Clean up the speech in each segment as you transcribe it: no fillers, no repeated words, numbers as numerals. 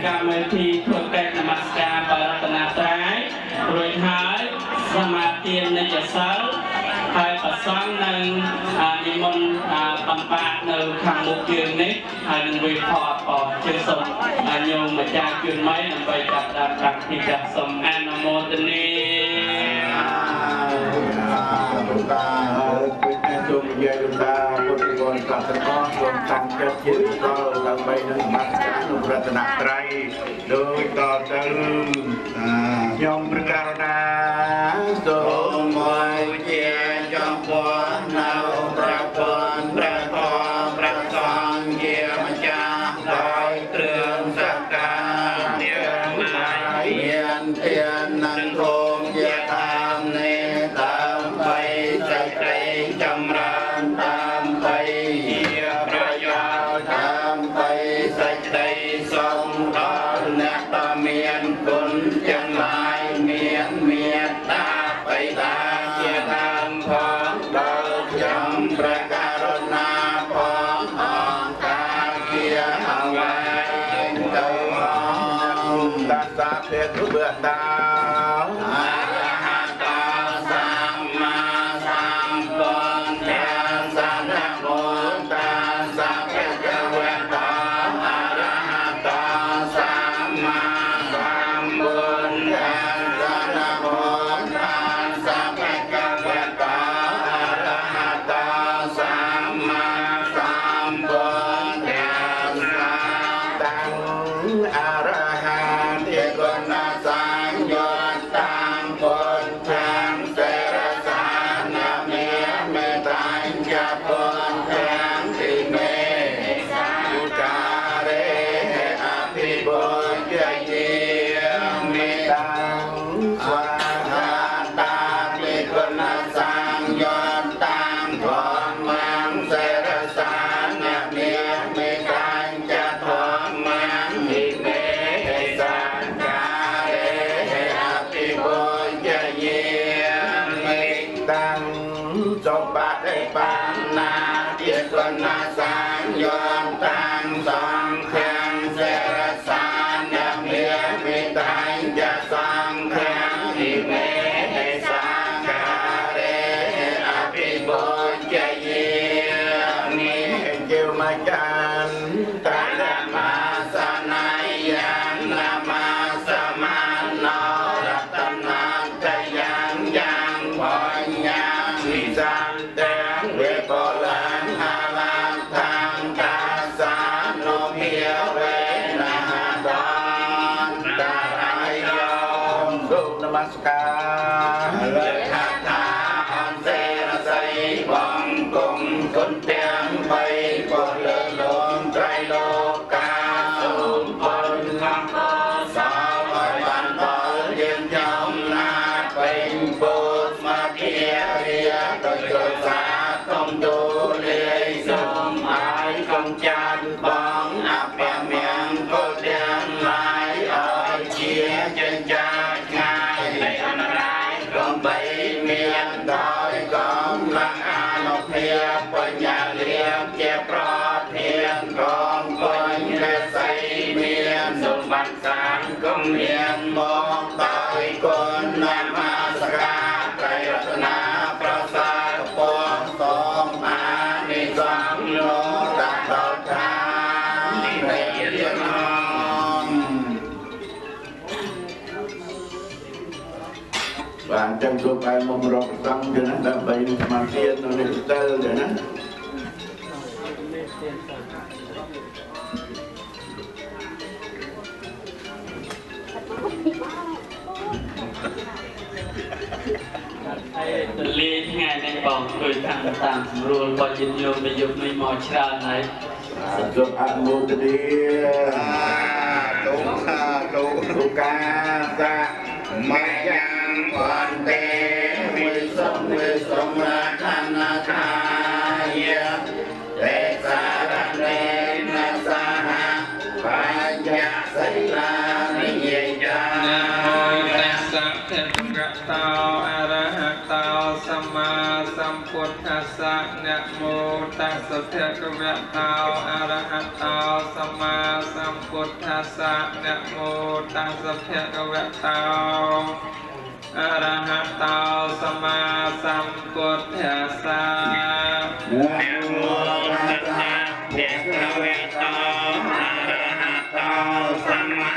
កម្មវិធីធ្វើកិច្ចនមស្ការបរតនត្រ័យរួចហើយសមាទាននិច្ចសិលហើយប្រសងនឹងនិមន្តបំបាក់នៅខាងមុខយើងនេះហើយនឹងវិផតអបជើសូមញោមម្ចាស់ជឿនម៉ៃដើម្បីចាប់ដើមកម្មវិធីចាស់សូមអនុមោទនាលោកតាហើយជុំនិយាយលោកតាពុទ្ធវត្តទាំងអស់សូមតាំងចិត្តជឿដល់ដើម្បីនឹងនមស្ការក្នុងរតនត្រ័យដោយតទៅខ្ញុំព្រះករុណាសូមមកជាចំពោះនៅព្រះពុទ្ធព្រះធម៌ព្រះសង្ឃជាម្ចាស់ដោយគ្រឿងសក្ការៈមានទាននឹងធំជាតាមនេះដើម្បីសេចក្តីចម្រើនដើម្បីជាប្រយោជន៍ដើម្បីសេចក្តីសុខដល់អ្នកដ៏មានគុណទាំងឡាយមានមេត្តាបិតាជាដើមផងដល់ខ្ញុំព្រះករុណាផងអង្គការជាអង្វែងទៅអង្គតាសាភេទបិតាមានមកដោយគុណណាមាសការត្រៃរតនាប្រសាទពរសូមអានិសង្ឃលោកដល់ថានិយាយបានចឹងលោកឯងមករកសង្ឃទៅណាដើម្បីសមាធិនៅនេះទៅណាទលាថ្ងៃនេះបងឃើញតាមស្រួលក៏យល់យកទៅយកនេះមកច្រើនហើយសូមអនុមោទនាទុកាសាមយ៉ាងបន្ទេវិសមរាធនាខាយទេសារនេនសហបញ្ញសិលានិយាយាណាមោតាសៈភៈវៈតោអរហតោសម្មាសម្ពុទ្ធ สสะนะโมตัสสะภะคะวะโตอะระหะโตสัมมาสัมพุทธัสสะนะโมตัสสะภะคะวะโตอะระหะโตสัมมาสัมพุทธัสสะนะโมตัสสะภะคะวะโตอะระหะโตสัมมา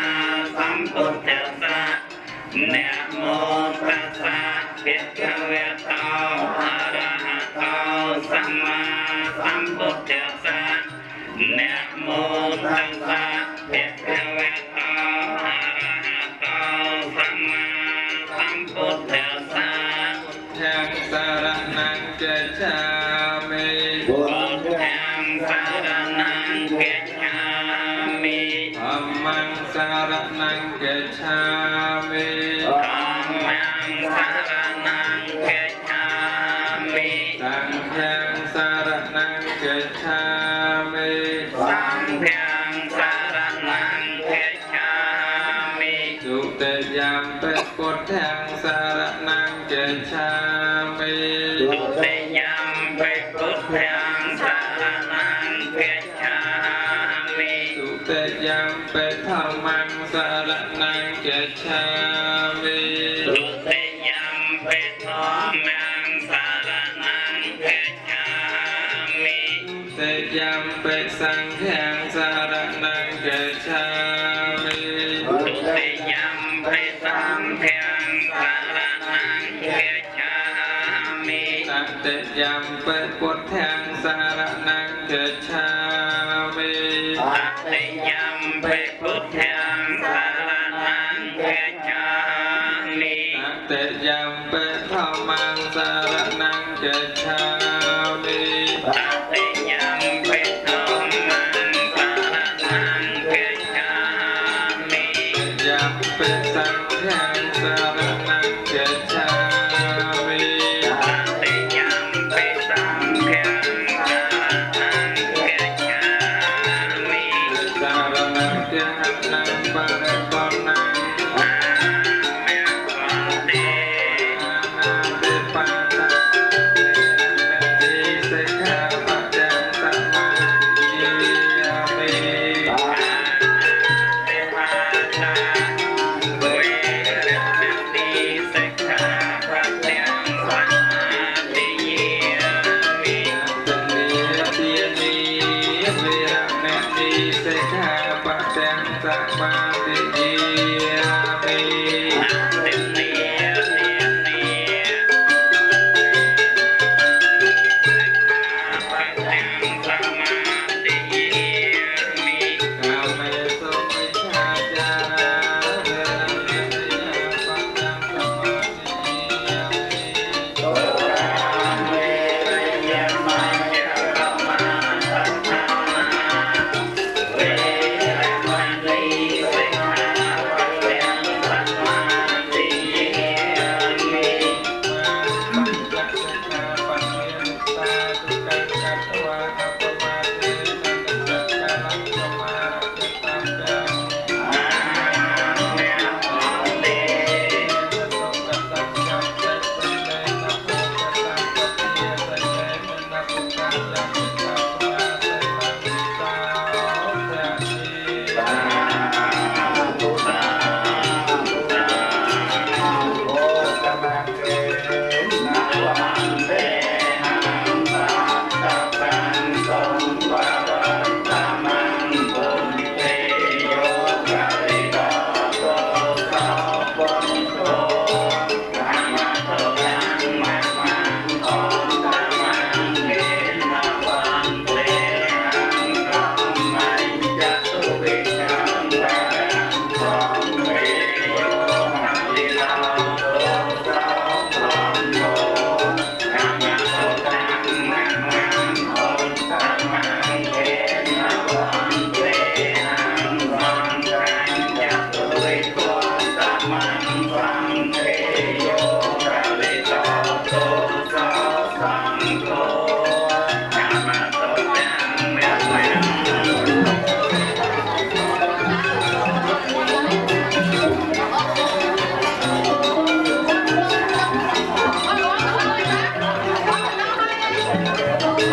สัมพุทธัสสะนะโมตัสสะภะคะวะโตอะระหะโตสัมมาสัมพุทธัสสะนะโมตัสสะภะคะวะโตอะระหะโตสัมมาสัมพุทธัสสะทางสารนังเกจามิพุทธังสารนังเกจามิธัมมังสารนังเกจามิธัมมังสารนังเกจามิสังฆังสารนังเกจามิสังฆังสารนังเกจามิสุเตยัมเปพุทธังสารนังเกจามิสุเตยัมเปพุทธังสารนังเกจามิสุเตยัมเปธัมมังสารนังเกจามิสุเตยัมเปธัมมังสารนังเกจามิสุเตยัมเปสังฆังสารนังเกจามิสุเตยัมเปสังฆังสารนังเกจามิสัตตยัมเปพุทธังสารนังเกจามิสัตตยัมเปพุทธังสารนังเกจามิสัตตยัมเปธัมมังสารนังเกจามิสัตตยัมเปธัมมังสารนังเกจามิยัมเปสังฆังสารนังเกจามิสัตตยัมเปสังฆังสารนังเกจามิสารนังเกหัตนังปะระปะนังอาเมวันเตอาเตปะตะเตสิกขาปะจังสัมมาทิยามิเตปะตะเวรมณีสิกขาปะจังสัมมาทิยามิตนิเตียนิเวรมณีสิกขาปะจังสัมมาทิยามิตนิเตียนิปัจจังสัมมาทิยามิกาเมสุมิชฌาจาราเวรมณีปัจจังสัมมาทิยามิโสกาเมรยมัญญกรรมาสัทธาเวรมณีสิกขาปัจจังสัมมาทิยามิปัญจสิกขาปัญญมุตตาทุกขังกัตถวาอัปปมาเทนันตสัจจานังสมาธิตัมปังอาเมวันเตสตุกัตตังจักเตเตเนนะโพกัตตังปะเทียเตเนนะปุกขังยันติตัสมาเตนังวิตาโสติสาธุสาธุสาธุโอตมะเกนะวันเตหังสัตตะปัง អ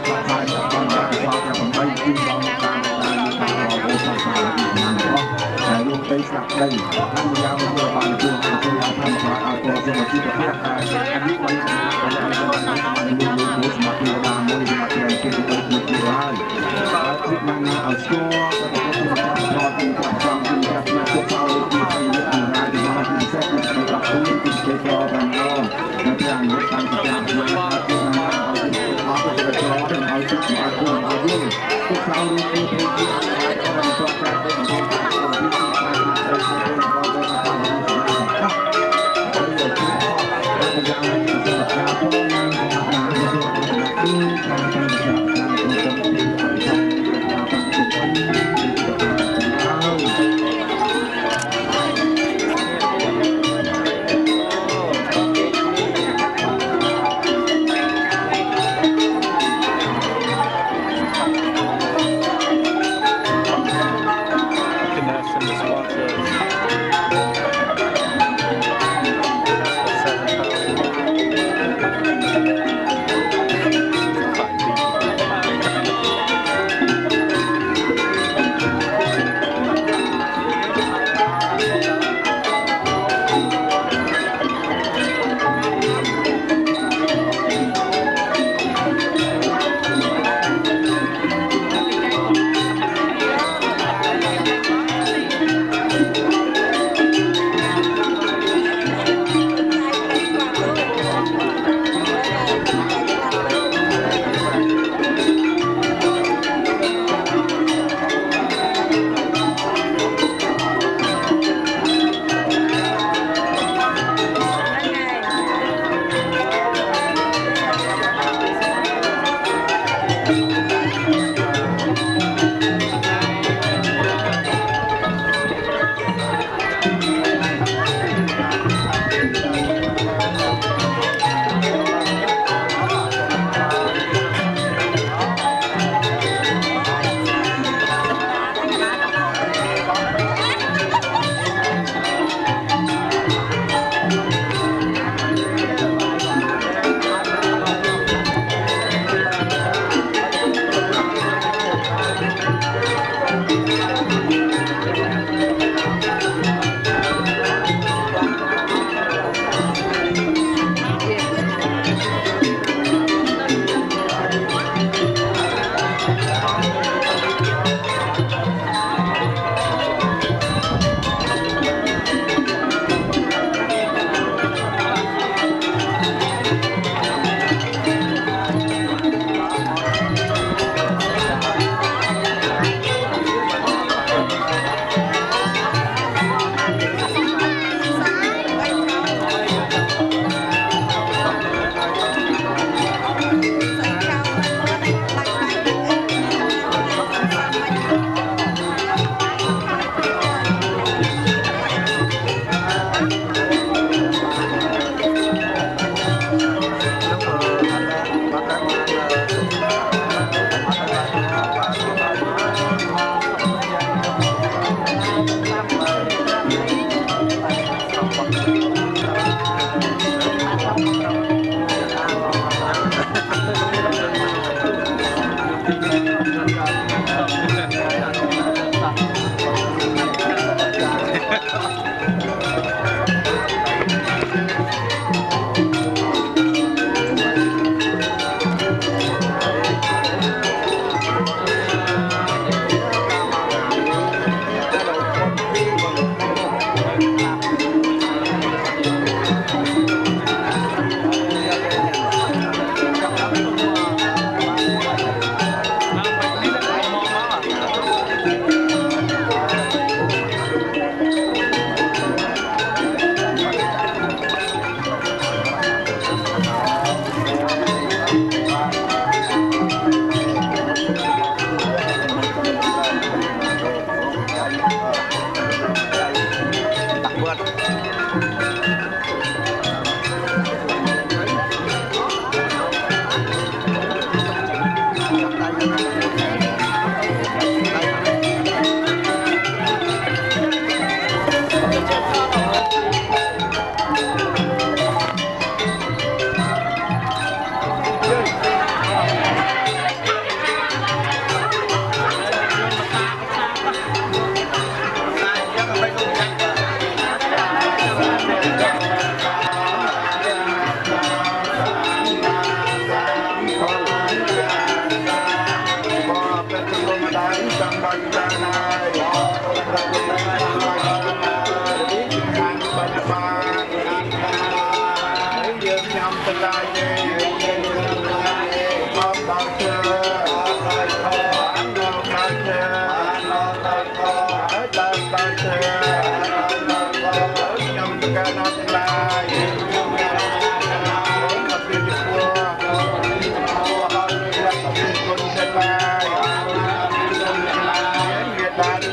Hãy subscribe cho kênh Ghiền Mì Gõ để không bỏ lỡ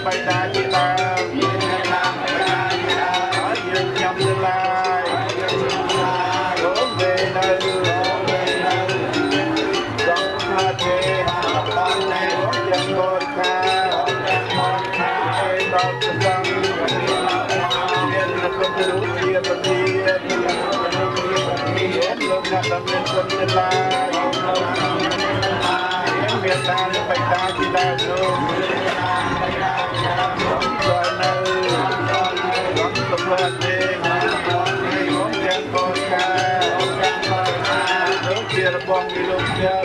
បៃតាជាដើមហើយយើងខ្ញុំទៅឡាយរងវេនៅដល់ខ្លាទេបងណែយ៉ាងកូនខាដល់ទៅដល់មានលោកទៅរូបជាប្រធានលោកអ្នកដំណើរគុណទៅឡាយមានតាបៃតាជាដើមនោះដល់នៅដល់ទៅផ្លាទេខ្ញុំយ៉ាងកូនខាលោកជារបស់ពីលោកចា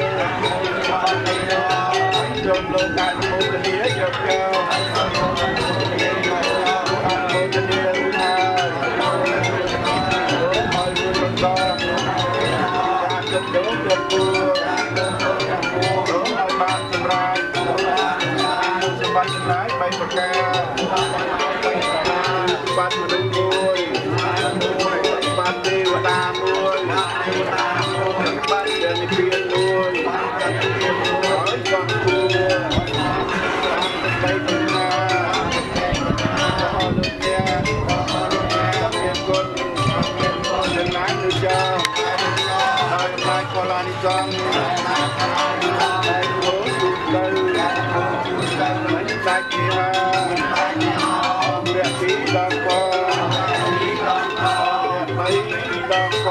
ចូលលោកការមោទនីយកកៅអនុមោទនីថាហើយលោកដល់ការជប់ដល់ជប់ពួរឲ្យបានសម្រាប់សម្បត្តិឆ្លាយ3ប្រការសម្បត្តិមនុស្សមួយសម្បត្តិទេវតាមួយសម្បត្តិដែលនិព្វានមួយហើយក៏គួរបីប្រការអរលោកអ្នកមានគុណចំណាយឬចាហើយអំណាចកលានិសង្ឃដែលគួរទៅដាច់ជារយៈពីដល់កបីដល់ក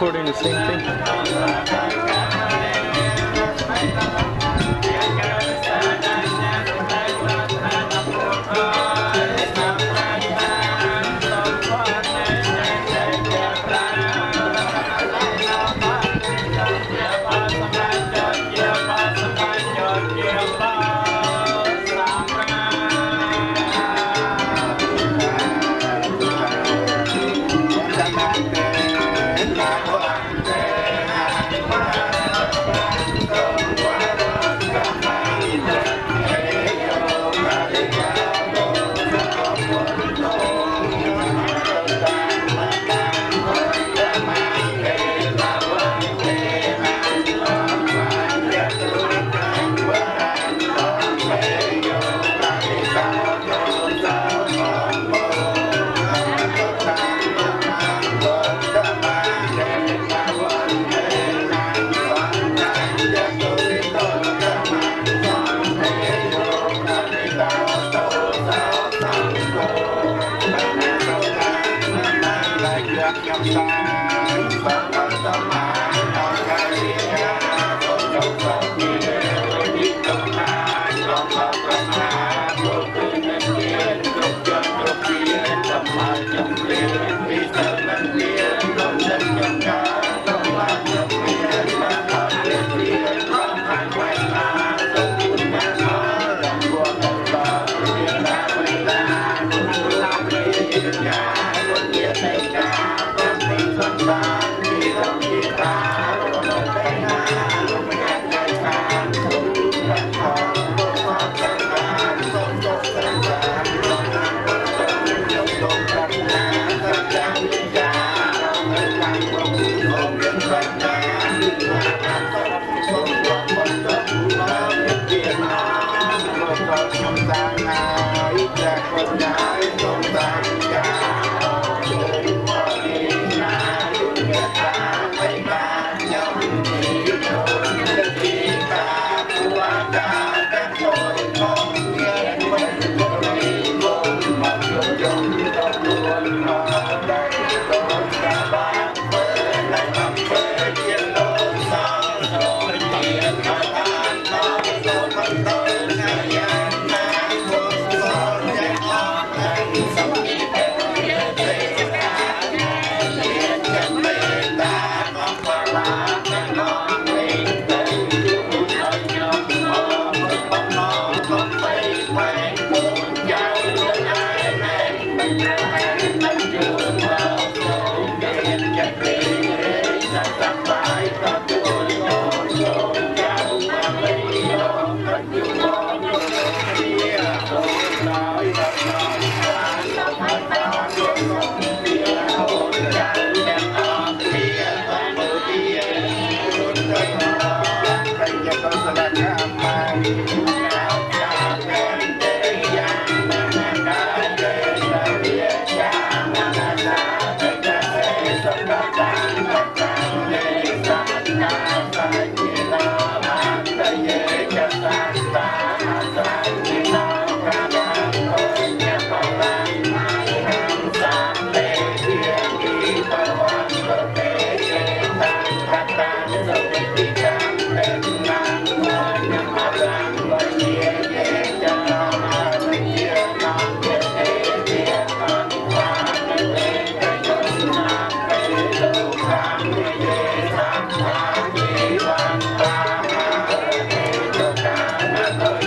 Recording the same thing. Hãy subscribe cho kênh Ghiền Mì Gõ để không bỏ lỡ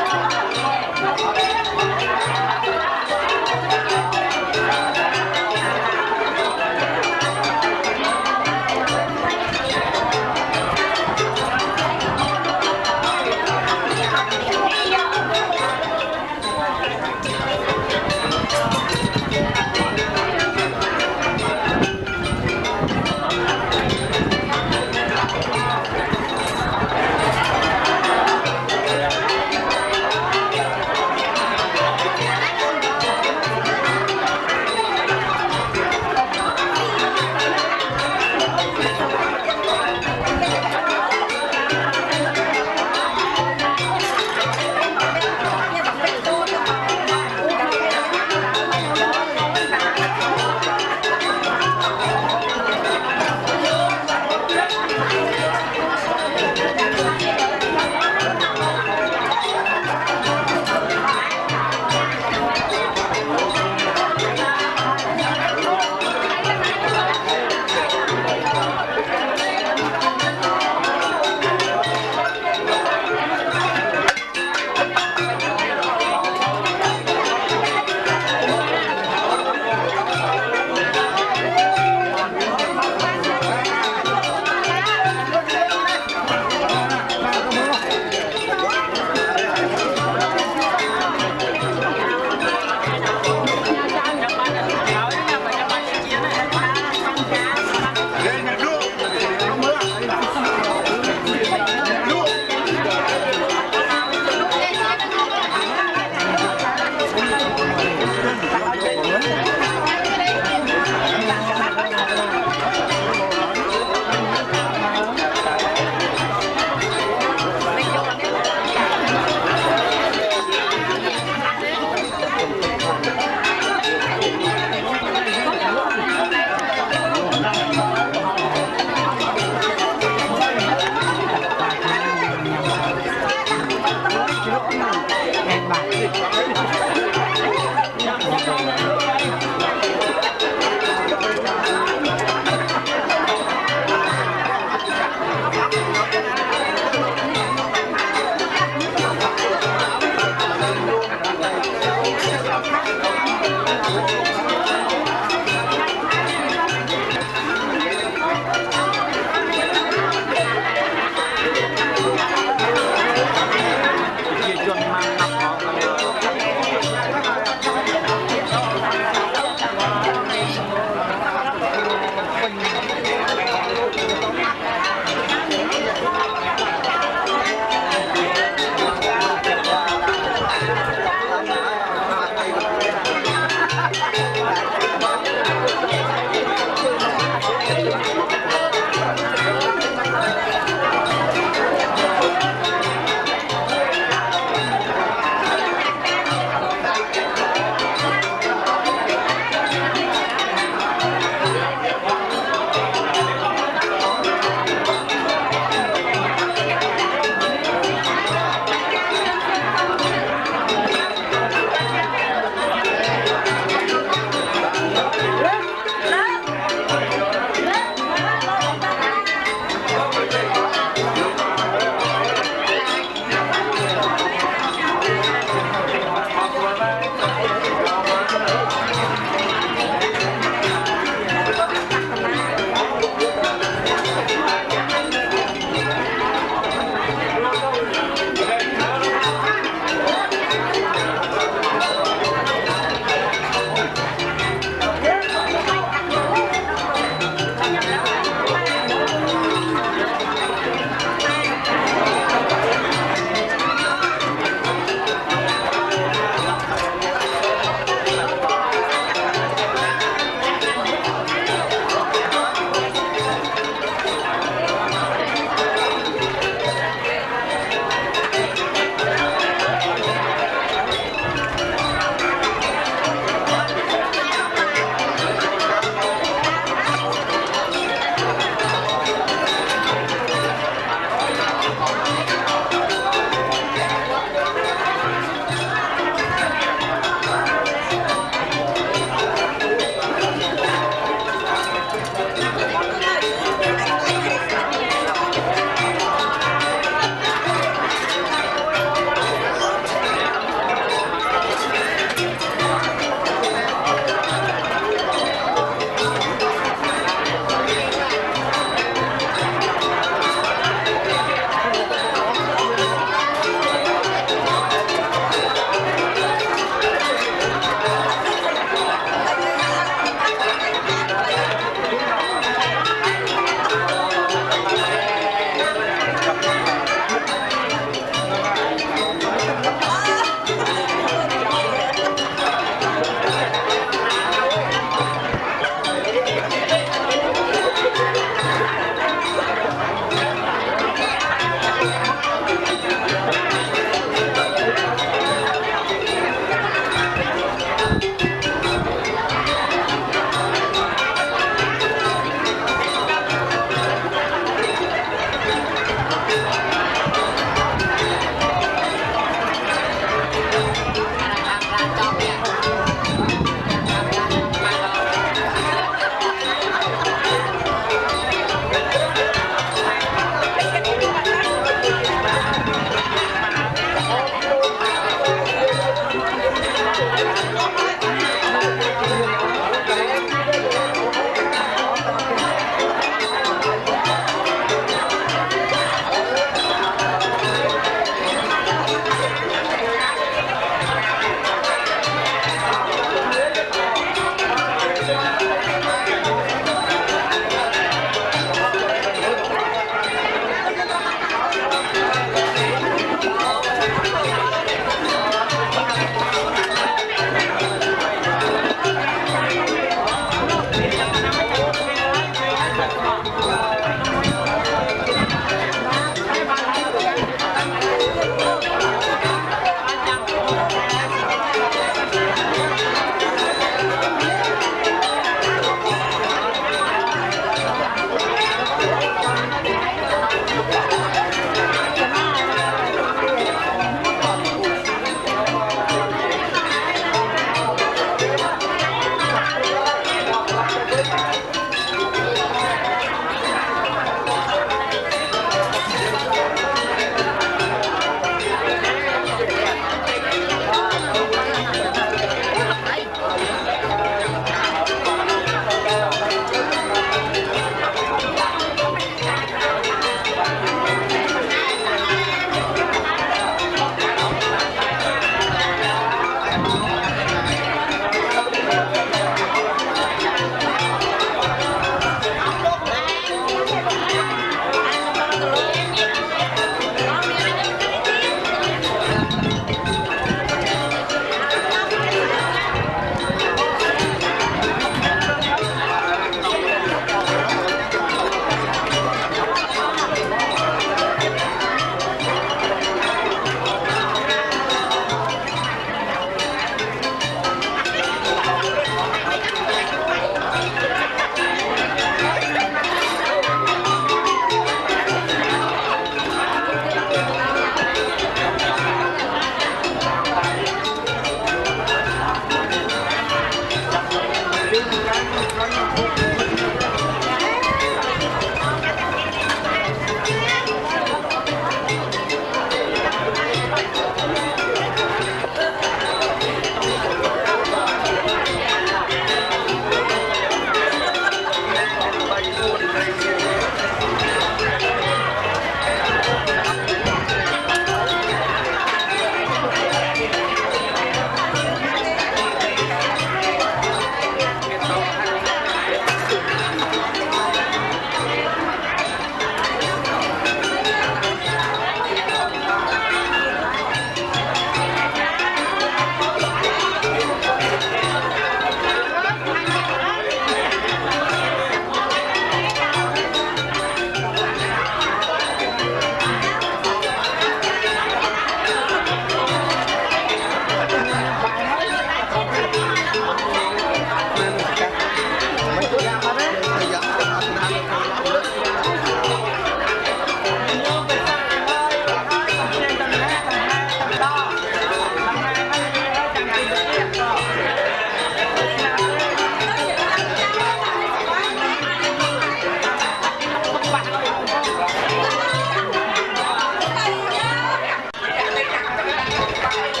អ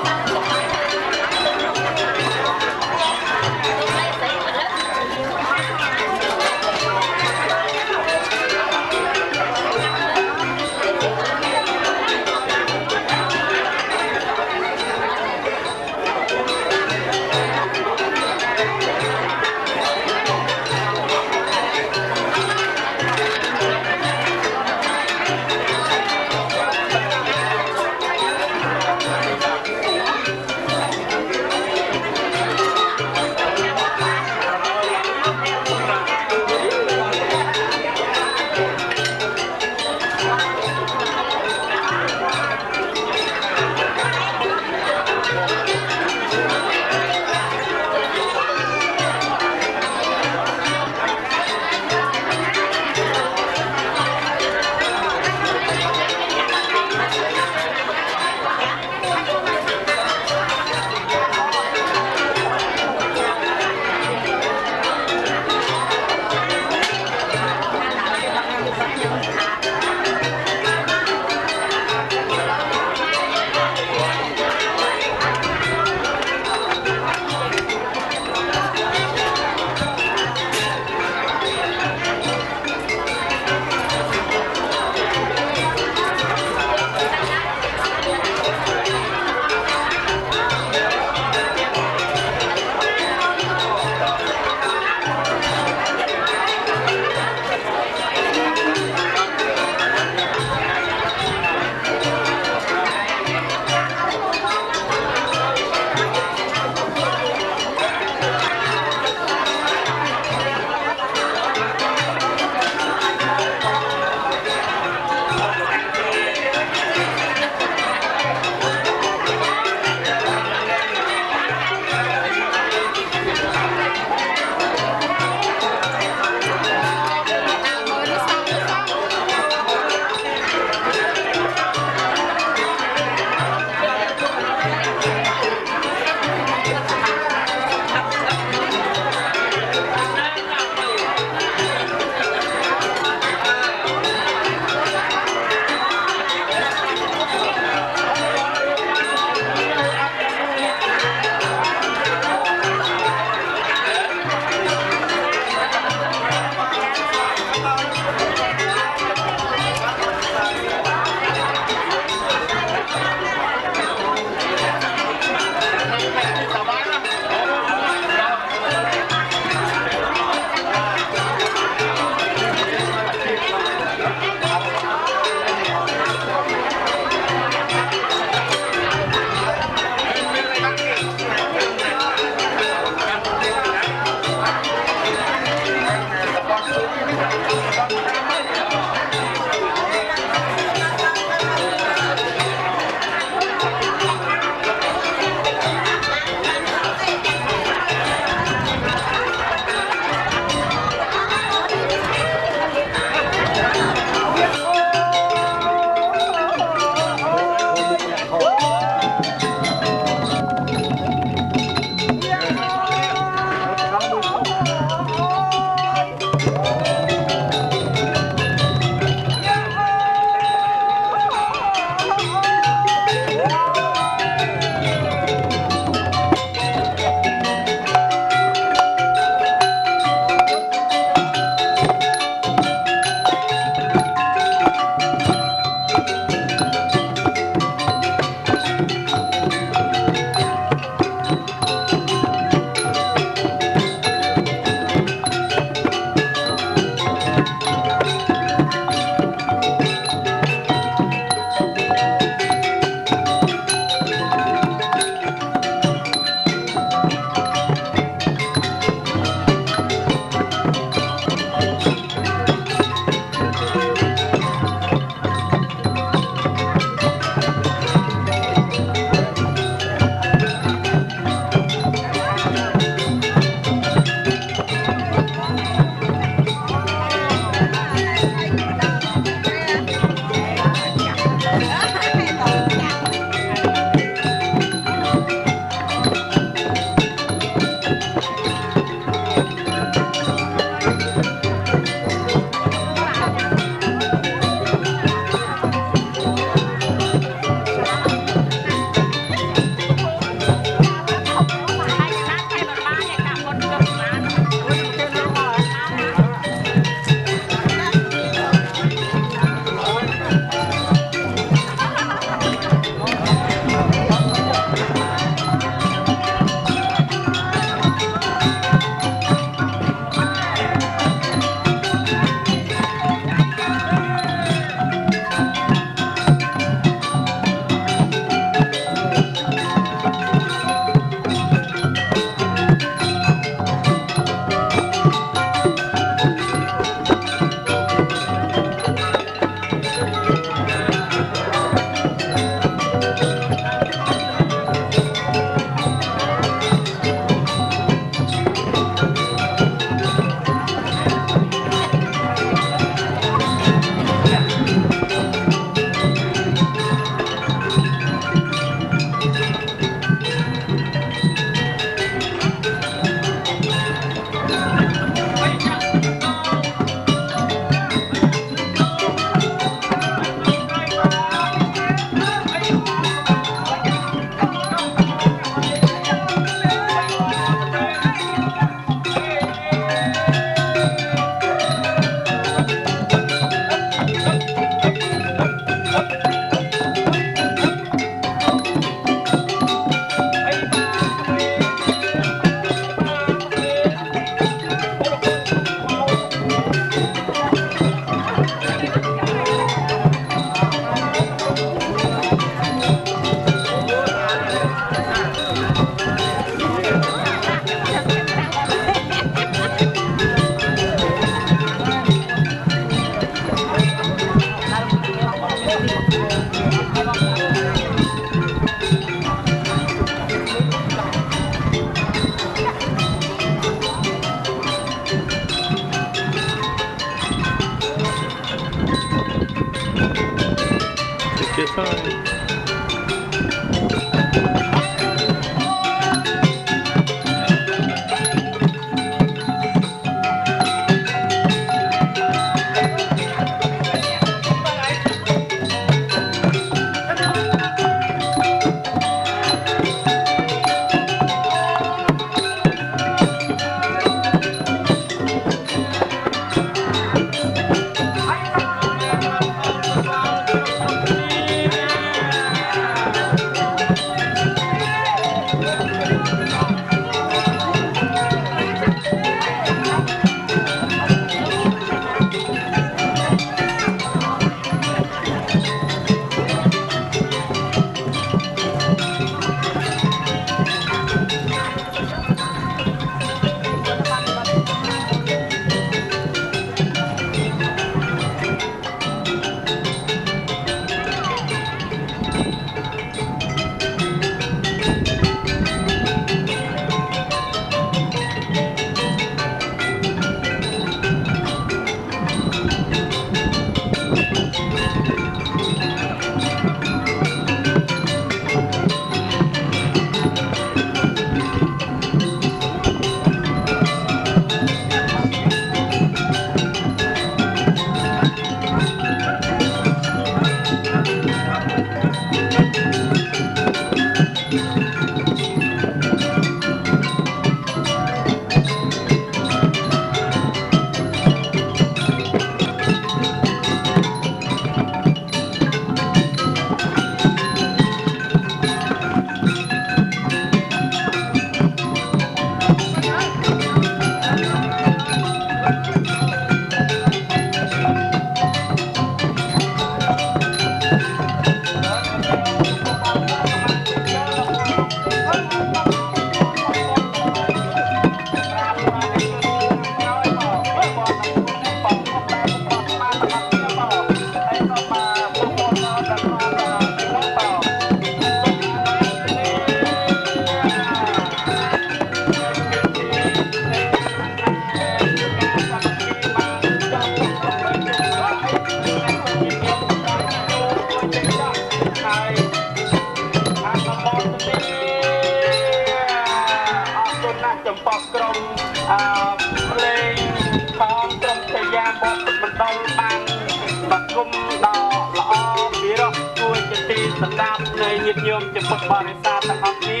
សម្រាប់នៃញាតិញោមជាពុទ្ធបរិស័ទទាំងអស់គ្នា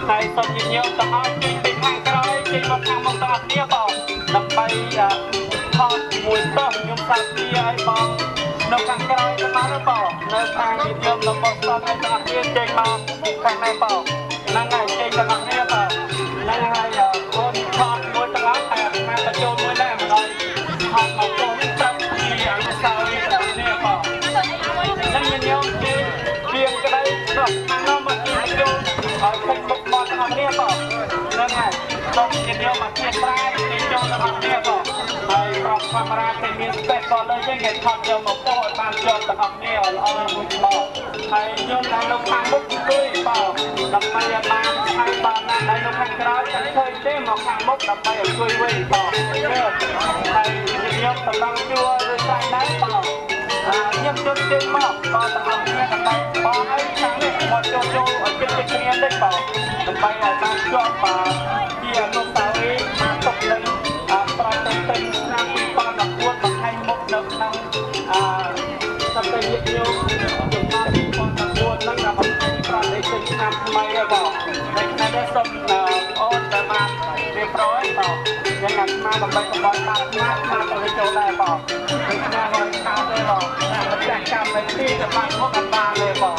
ហើយសូមញាតិញោមទាំងអស់ចេញពីខាងក្រោយចេញមកខាងមុខទាំងអស់គ្នាបងដើម្បីថតជាមួយតោះខ្ញុំសាស្ត្រីឲ្យបងនៅខាងក្រោយទៅមកបងនៅខាងញាតិញោមរបស់បងឲ្យទាំងអស់គ្នាចេញមកខាងណែបងហ្នឹងហើយចេញទាំងអស់គ្នាបងហ្នឹងហើយអូនថតមួយទាំងអស់តែខាងបញ្ចូលមួយដែរមិនឲ្យថតមកចូលនេះតាមជាអនុស្សាវរីយ៍ទាំងនេះបងហ្នឹងញាតិញោមជិះពីក្តីនោះខាងនោះមកជិះចូលឲ្យឃើញមុខមាត់ទាំងអស់គ្នាបងហ្នឹងហើយសូមញាតិញោមមកជិះត្រែទៅចូលទាំងអស់គ្នាបងហើយប្រុសកាមេរ៉ាគេមានស្ពេសក៏លើយើងគេថតយកមកពោលឲ្យបានជាប់ទាំងអស់គ្នាល្អមួយបងហើយខ្ញុំនៅខាងមុខជួយបងដើម្បីឲ្យបានខាងបងណាដែលនៅខាងក្រោយតែឃើញទេមកខាងមុខដើម្បីឲ្យជួយវិញបងហើយខ្ញុំតំណងជួឬស្រ័យដែរបងខ្ញុំជន់ជើងមកបងទាំងអស់គ្នាដើម្បីបងឲ្យខាងនេះមកចូលឲ្យចិត្តគ្នានេះបងដើម្បីឲ្យបានជាប់ជាអនុស្សាវរីយ៍បានទុកនឹងប្រតិទិនឆ្នាំ2014បង្ហាញមុខនៅក្នុងសព្វញាតិញោមចំណាយ2014ហ្នឹងដើម្បីប្រតិទិនឆ្នាំថ្មីហើយបងហើយថ្ងៃនេះសូមអូនតែបានរៀបរយបងយ៉ាងណាស្មារតីដើម្បីកបាត់បានស្មាទៅចូលដែរបងដូចគ្នាហើយខាងទេបងតែចាក់កម្មវិធីទៅបានមកអត់បានទេបង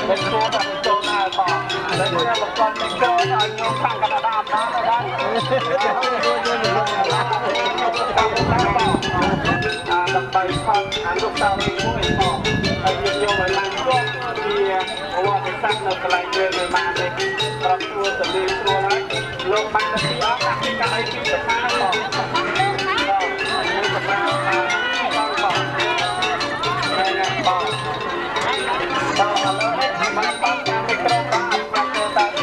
មិនគួរតែចូលដែរបងហើយខ្ញុំបកគាត់មិនចូលឲ្យញោមខាងកាណាដាបានដែរដើម្បីផាត់អនុស្សាវរីយ៍មួយផងហើយយើងយកឲ្យបានជាប់ជាប្រវត្តិសាស្ត្រនៅកន្លែងយើងនៅបានទេប្រាប់ទួទៅលេងស្រួលហើយលោកបានទៅទីអស់ដាក់ពីកន្លែងពីសភាផងបងសភាបងហើយណាបងហើយឥឡូវនេះបានបានតាមមីក្រូហ្វូនបានចូលទៅ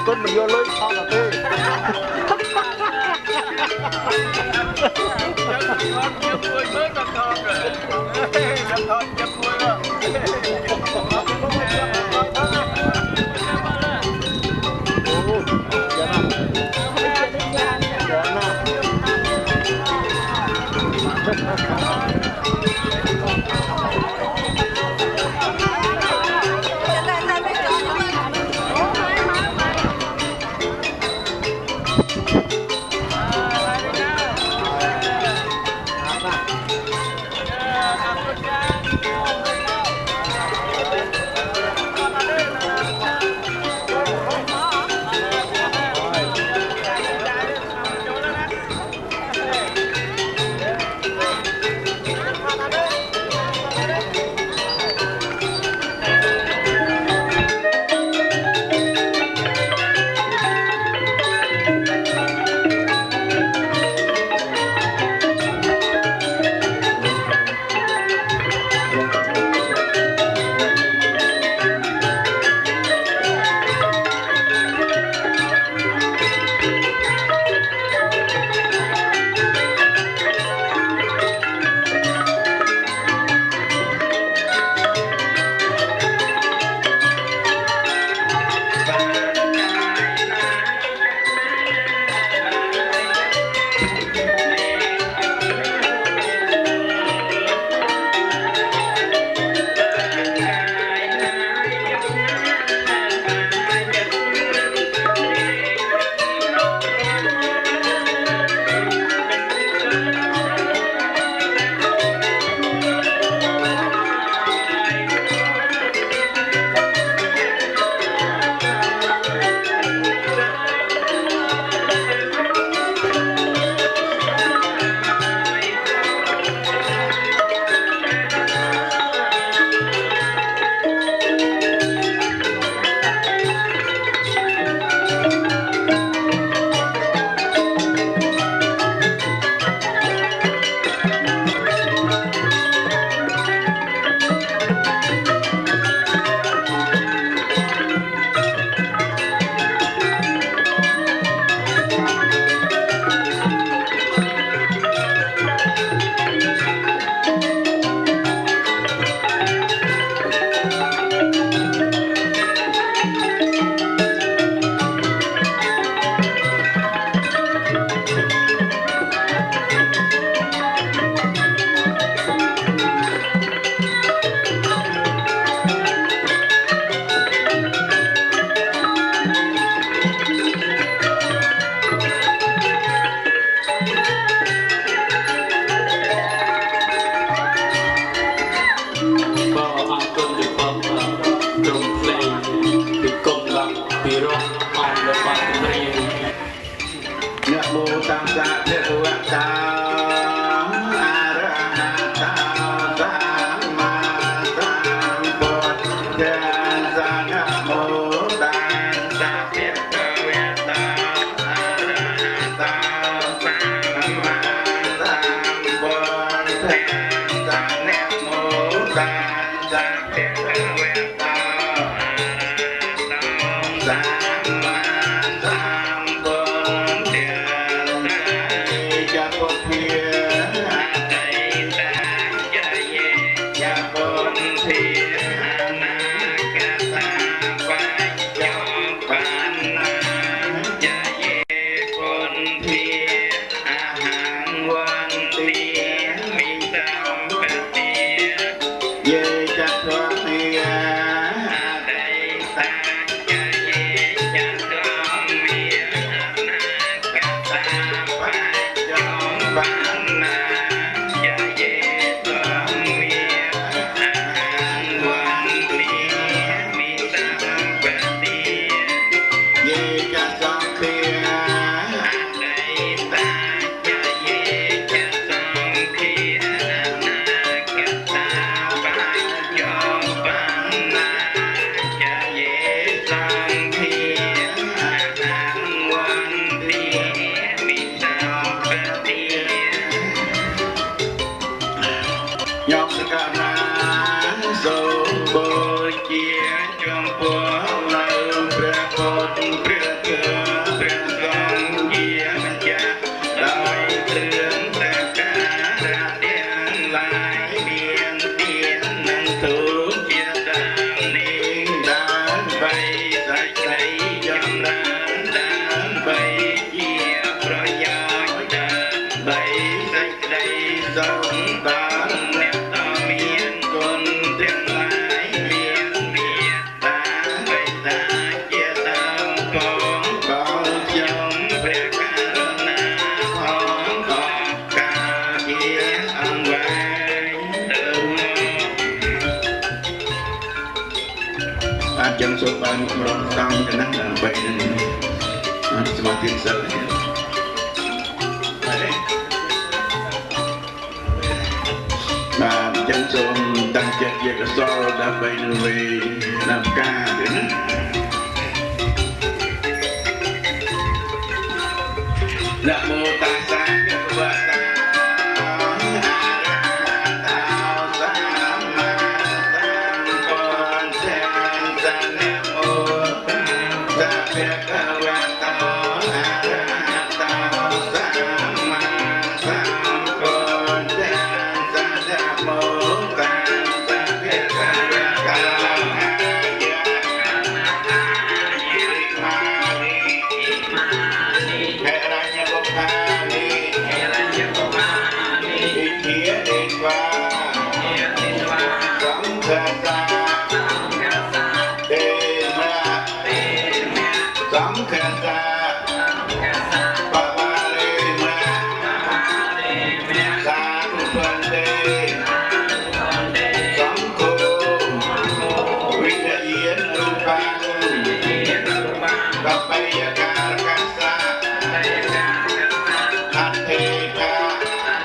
con mình vô lối thọ là tê Hãy subscribe cho kênh Ghiền Mì Gõ để không bỏ lỡ những video hấp dẫn ដីសេចក្ដីសូមដល់អ្នកដ៏មានគុណទាំងឡាយមានមេត្តាបិតាជាដើមផងបងខ្ញុំព្រះករុណាផងខកការជាអង្វែងទៅអាចចឹងសូមបានរំសំទៅណាដើម្បីនឹងសមាធិសិលបាទចឹងសូមតាំងចិត្តជាកុសលដើម្បីនឹងវេដំណការទៀតណាណាមោតាសាភៈវតា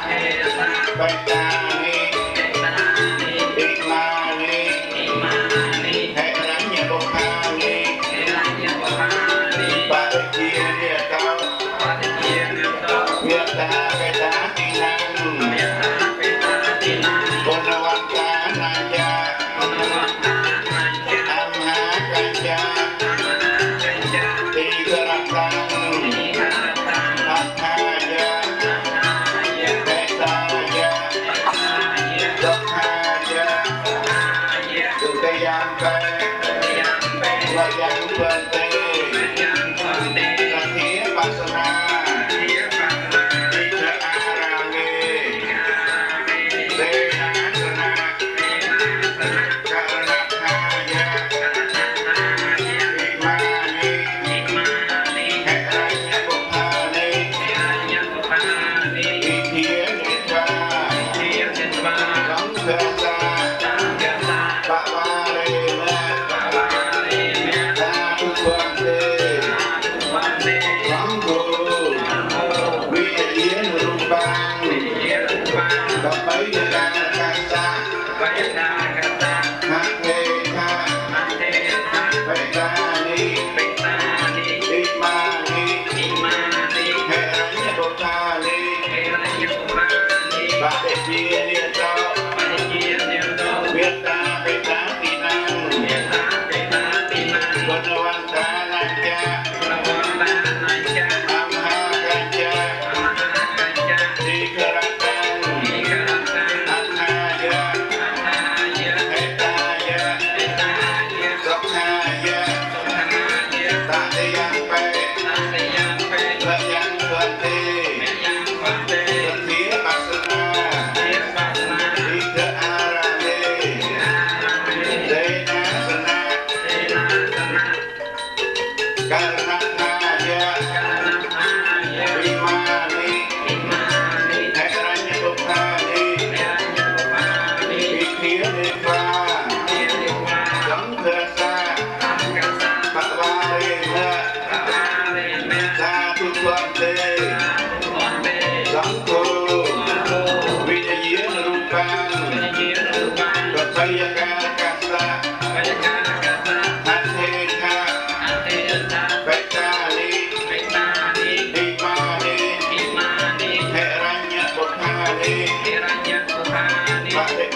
Hãy subscribe cho kênh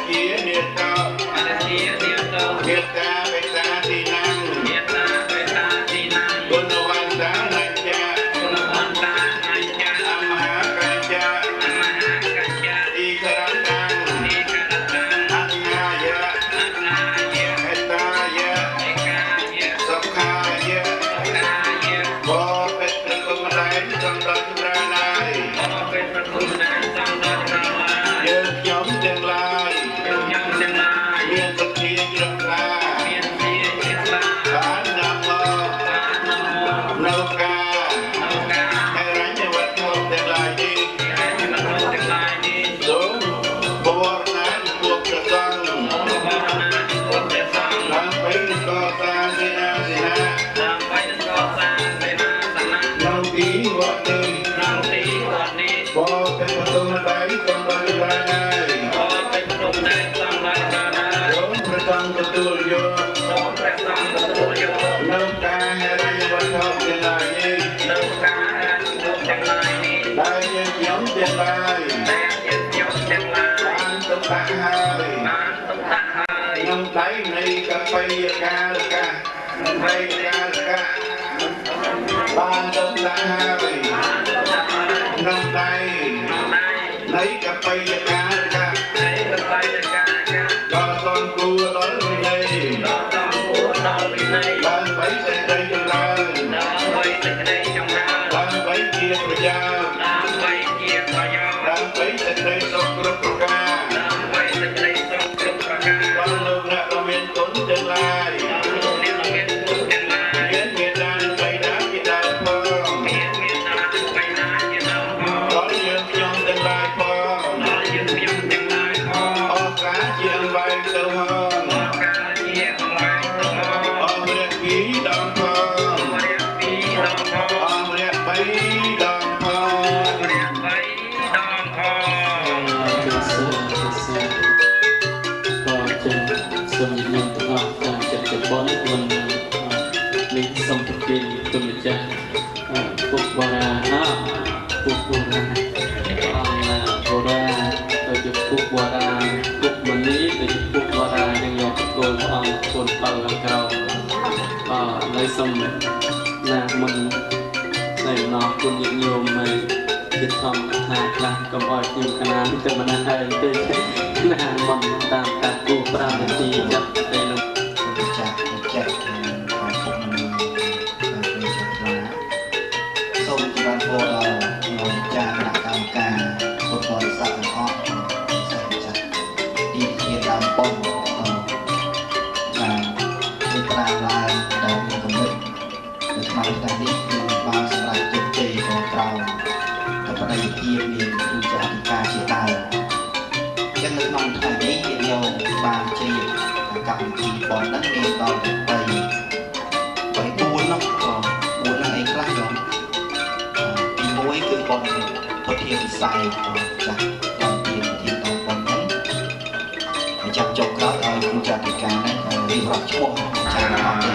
Ghiền Mì Gõ để không bỏ lỡ តាហើយខ្ញុំដៃនៃកបៃកាលកានៃកាលកាបានទុកតាហើយខ្ញុំដៃនៃកបៃកាលកាដល់តនគួរដល់វិន័យបានបីសេចក្តីចម្រើនបានបីជាប្រយោជន៍ដើម្បីសេចក្តីសុខគ្រប់ប្រការដល់លោកអ្នកដ៏មានគុណទាំងឡាយមានមេត្តាបៃតាជាដើមផងដល់យើងខ្ញុំទាំងឡាយផងអរកាជាអង្វែងទៅហងអររយៈពីរដងផងអររយៈបីដងផងសូមញញឹមទាំងអស់តាមចិត្តចបុនមិនមានសំប្រគិនគុណម្ចាស់ពុកបរាពុកបរាអង្គបរាទៅជាពុកបរាពុកមនីទៅជាពុកបរានឹងយកគោលព្រះអង្គគុណបើខាងក្រោមនៅសូមណាមិនតែណោះគុណញញោមមកជាធម្មតាខ្លះកុំឲ្យខ្ញុំកណាទៅមិនហើយទេណាមិនតាមកាត់គូ5នាទីចាប់ទៅនឹងចាក់ចាក់ของพวกมันเป็นสัตว์ร้ายសូមជម្រាបពរដល់លោកចាស់គណៈកម្មការពុទ្ធបរិស័ទទាំងអស់សិស្សចាស់ទីជាដើមប៉ុនបានទីប្រាឡើងដែលមានគំនិតនៅក្នុងថ្ងៃនេះគឺបានសម្រាប់ជោគជ័យของเราតែបដិភាពមានគូចាស់អធិការជាដើមចឹងនៅក្នុងថ្ងៃនេះយើងយកបានជ្រាបកម្មវិធីប៉ុនហ្នឹងមានដល់ទៅ4នោះក៏4ហ្នឹងអីខ្លះខ្ញុំទី1គឺប៉ុនពុទ្ធាវិស័យចាស់តាមពីវិធីដល់ប៉ុនហ្នឹងចាប់ចុងក្រោយឲ្យគូចាស់អធិការហ្នឹងរៀបរាប់ឈ្មោះចាស់អត់ទេ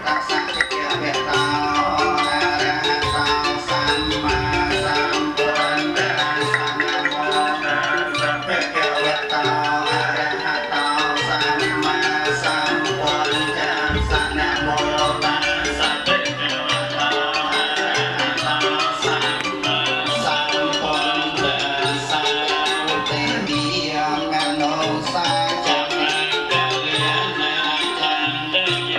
តាសាក់ជាវេតាHãy subscribe cho kênh Ghiền Mì Gõ để không bỏ lỡ